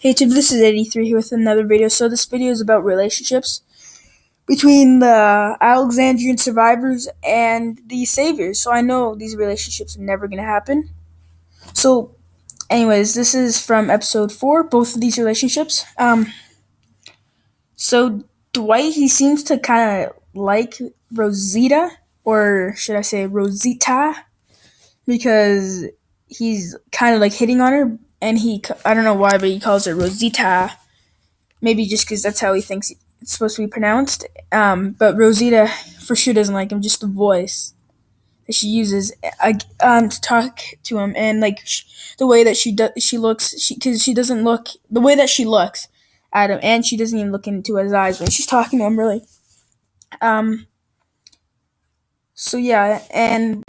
Hey YouTube, this is 83 here with another video. So this video is about relationships between the Alexandrian survivors and the saviors. So I know these relationships are never going to happen. So anyways, this is from episode 4, both of these relationships. So Dwight, he seems to kind of like Rosita, or should I say Rosita, because he's kind of like hitting on her, and I don't know why, but he calls her Rosita. Maybe just because that's how he thinks it's supposed to be pronounced. But Rosita for sure doesn't like him. Just the voice that she uses to talk to him, and like the way that she looks, because she doesn't look the way that she looks at him, and she doesn't even look into his eyes when she's talking to him. Really. Um. So yeah, and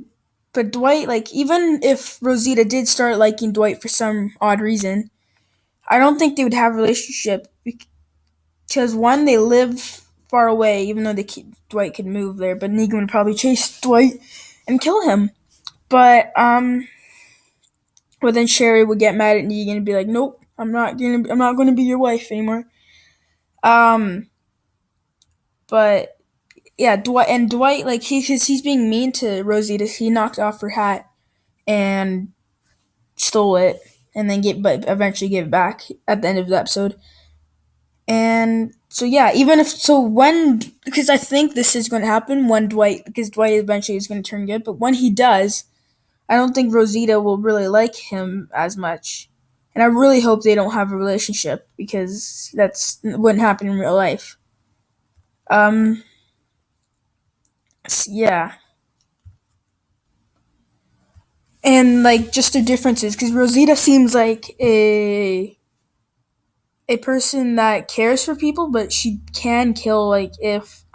but Dwight, like even if Rosita did start liking Dwight for some odd reason, I don't think they would have a relationship because one, they live far away, even though Dwight could move there, but Negan would probably chase Dwight and kill him. But then Sherry would get mad at Negan and be like, "Nope, I'm not gonna be your wife anymore." Um, but yeah, Dwight, like because he's being mean to Rosita, he knocked off her hat and stole it, and then but eventually gave it back at the end of the episode. And so yeah, even if so when because I think this is going to happen when Dwight eventually is going to turn good, but when he does, I don't think Rosita will really like him as much. And I really hope they don't have a relationship because that's wouldn't happen in real life. Um yeah. And like just the differences cuz Rosita seems like a person that cares for people, but she can kill like if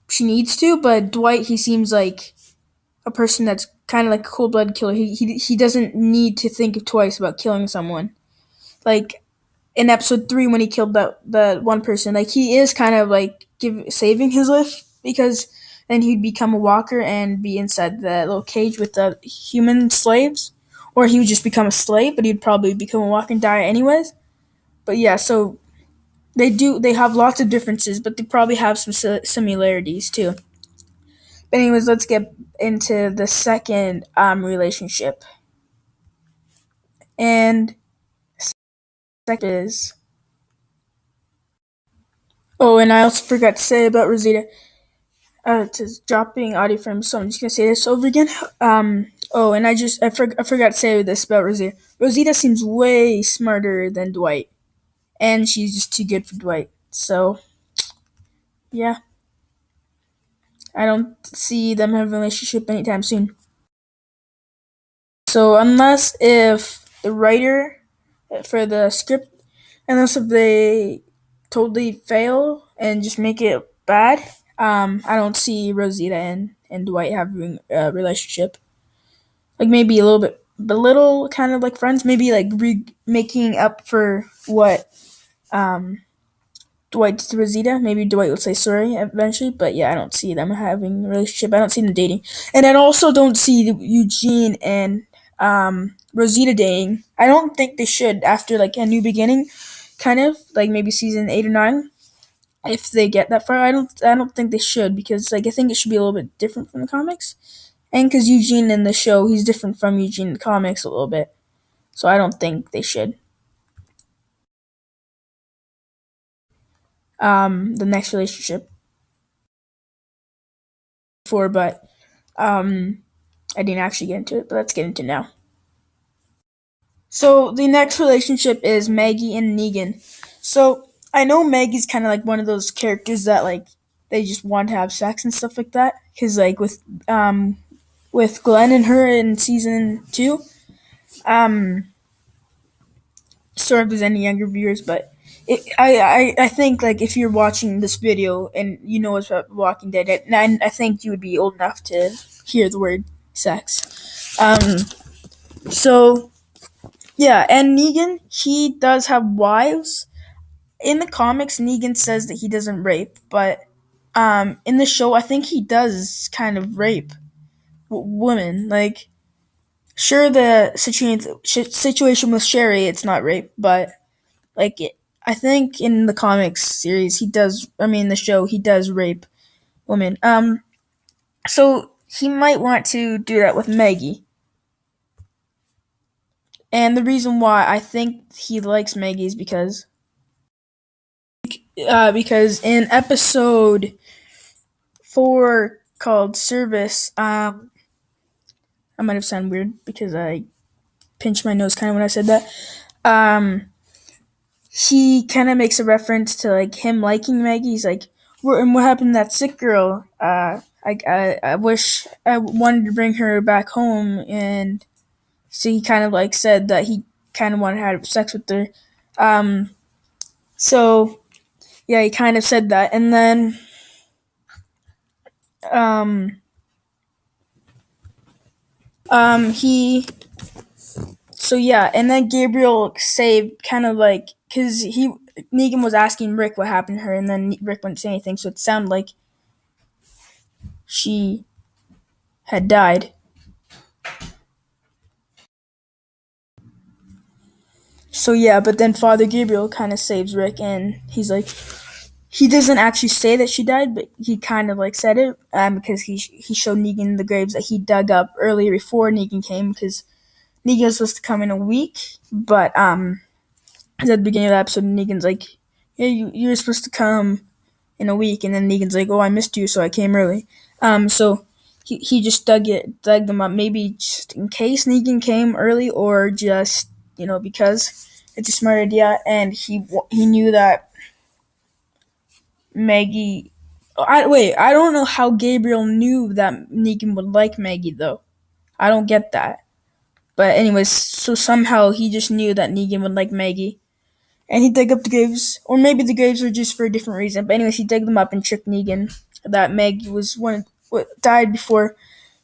she needs to, but Dwight, he seems like a person that's kind of like a cold-blooded killer. He doesn't need to think twice about killing someone. Like in episode 3 when he killed the one person, like he is kind of like saving his life because then he'd become a walker and be inside the little cage with the human slaves, or he would just become a slave, but he'd probably become a walker and die anyways. But yeah, so they have lots of differences, but they probably have some similarities too. But anyways, let's get into the second relationship. And second is and I also forgot to say about Rosita. It's dropping audio frames, so I'm just gonna say this over again. And I forgot to say this about Rosita. Rosita seems way smarter than Dwight, and she's just too good for Dwight. So yeah, I don't see them having a relationship anytime soon. So unless if the writer for the script, unless if they totally fail and just make it bad, I don't see Rosita and Dwight having a relationship. Like maybe a little kind of like friends, maybe like making up for what Dwight did to Rosita. Maybe Dwight will say sorry eventually, but yeah, I don't see them having a relationship. I don't see them dating, and I also don't see Eugene and Rosita dating. I don't think they should after like a new beginning, kind of like maybe season 8 or 9. If they get that far, I don't think they should because like I think it should be a little bit different from the comics, and because Eugene in the show he's different from Eugene in the comics a little bit, so I don't think they should. The next relationship for, but I didn't actually get into it, but let's get into it now. So the next relationship is Maggie and Negan. So I know Maggie's kind of like one of those characters that like they just want to have sex and stuff like that. Cause like with Glenn and her in season 2, um, sorry if there's any younger viewers, but I think like if you're watching this video and you know it's about Walking Dead, I think you would be old enough to hear the word sex. So yeah, and Negan, he does have wives. In the comics, Negan says that he doesn't rape, but in the show, I think he does kind of rape women. Like Sure, the situation with Sherry, it's not rape, but like I think in the comics series, he does. I mean, the show, he does rape women. So he might want to do that with Maggie. And the reason why I think he likes Maggie is because in episode 4 called Service, I might have sounded weird because I pinched my nose kind of when I said that. Um, he kind of makes a reference to like him liking Maggie. He's like, and what happened to that sick girl? I wish I wanted to bring her back home, and so he kind of like said that he kind of wanted to have sex with her. Um, so yeah, he kind of said that, and then um, he so yeah, and then Gabriel saved kind of like because he Negan was asking Rick what happened to her, and then Rick wouldn't say anything, so it sounded like she had died. So yeah, but then Father Gabriel kind of saves Rick, and he's like, he doesn't actually say that she died, but he kind of like said it because he showed Negan the graves that he dug up earlier before Negan came, because Negan was supposed to come in a week, but at the beginning of the episode, Negan's like, yeah, you were supposed to come in a week, and then Negan's like, oh, I missed you, so I came early. So he just dug them up, maybe just in case Negan came early, or just because it's a smart idea, and he knew that Maggie. I don't know how Gabriel knew that Negan would like Maggie though. I don't get that. But anyways, so somehow he just knew that Negan would like Maggie, and he dug up the graves, or maybe the graves were just for a different reason. But anyways, he dug them up and tricked Negan that Maggie was one what died before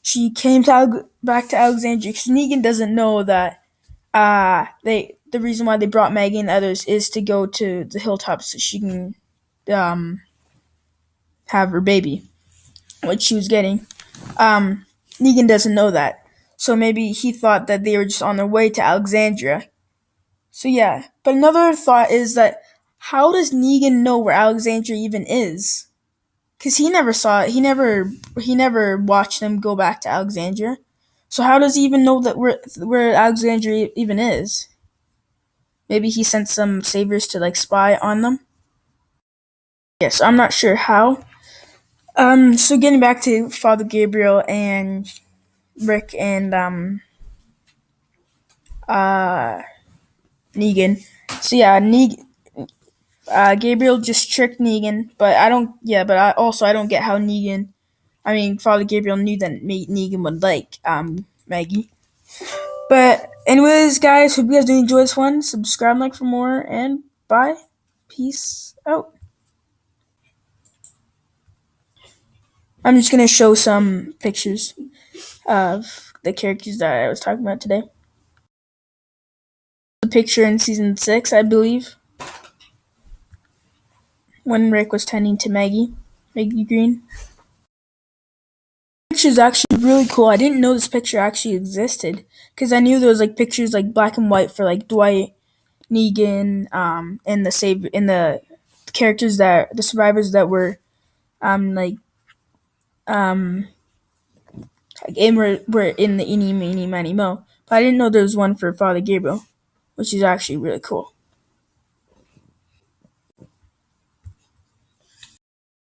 she came back to Alexandria. Because Negan doesn't know that the reason why they brought Maggie and others is to go to the hilltops so she can um, have her baby, what she was getting. Um, Negan doesn't know that, so maybe he thought that they were just on their way to Alexandria. So yeah, but another thought is that how does Negan know where Alexandria even is? Because he never saw it. He never watched them go back to Alexandria. So how does he even know that where Alexandria even is? Maybe he sent some saviors to like spy on them. Yes, I'm not sure how. So getting back to Father Gabriel and Rick and uh Negan. So yeah, Gabriel just tricked Negan, but I don't. Yeah, but I don't get how Negan. I mean, Father Gabriel knew that Negan would like Maggie. But anyways, guys, hope you guys did enjoy this one. Subscribe, like for more, and bye. Peace out. I'm just gonna show some pictures of the characters that I was talking about today. The picture in season 6, I believe, when Rick was tending to Maggie Green. Picture is actually really cool. I didn't know this picture actually existed because I knew there was like pictures like black and white for like Dwight, Negan, and the characters that the survivors that were like um were in the Eeny Meeny Miny Mo. But I didn't know there was one for Father Gabriel, which is actually really cool.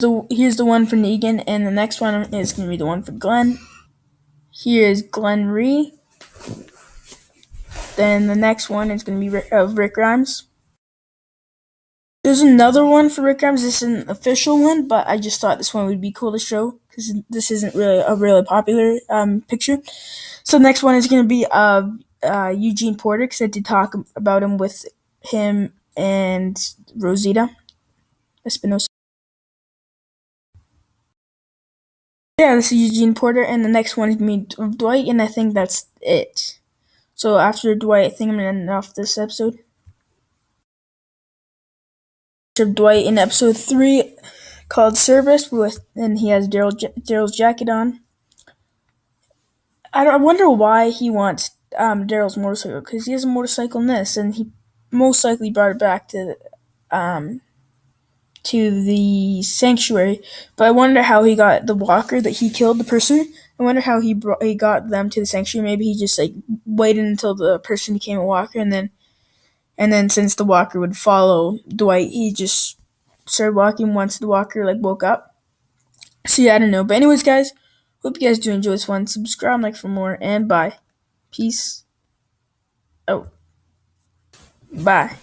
So here's the one for Negan, and the next one is gonna be the one for Glenn. Here is Glenn Ree. Then the next one is gonna be Rick Grimes. There's another one for Rick Grimes. This isn't an official one, but I just thought this one would be cool to show because this isn't really a really popular picture. So the next one is going to be Eugene Porter because I did talk about him with him and Rosita Espinosa. Yeah, this is Eugene Porter, and the next one is going to be Dwight, and I think that's it. So after Dwight, I think I'm going to end off this episode. Of Dwight in episode 3 called Service, and he has Daryl's jacket on. I wonder why he wants Daryl's motorcycle, because he has a motorcycle in this, and he most likely brought it back um, to the sanctuary. But I wonder how he got the walker that he killed the person. I wonder how he got them to the sanctuary. Maybe he just like waited until the person became a walker, and then since the walker would follow Dwight, he just started walking once the walker like woke up. So yeah, I don't know. But anyways, guys, hope you guys do enjoy this one. Subscribe, like for more, and bye. Peace out. Bye.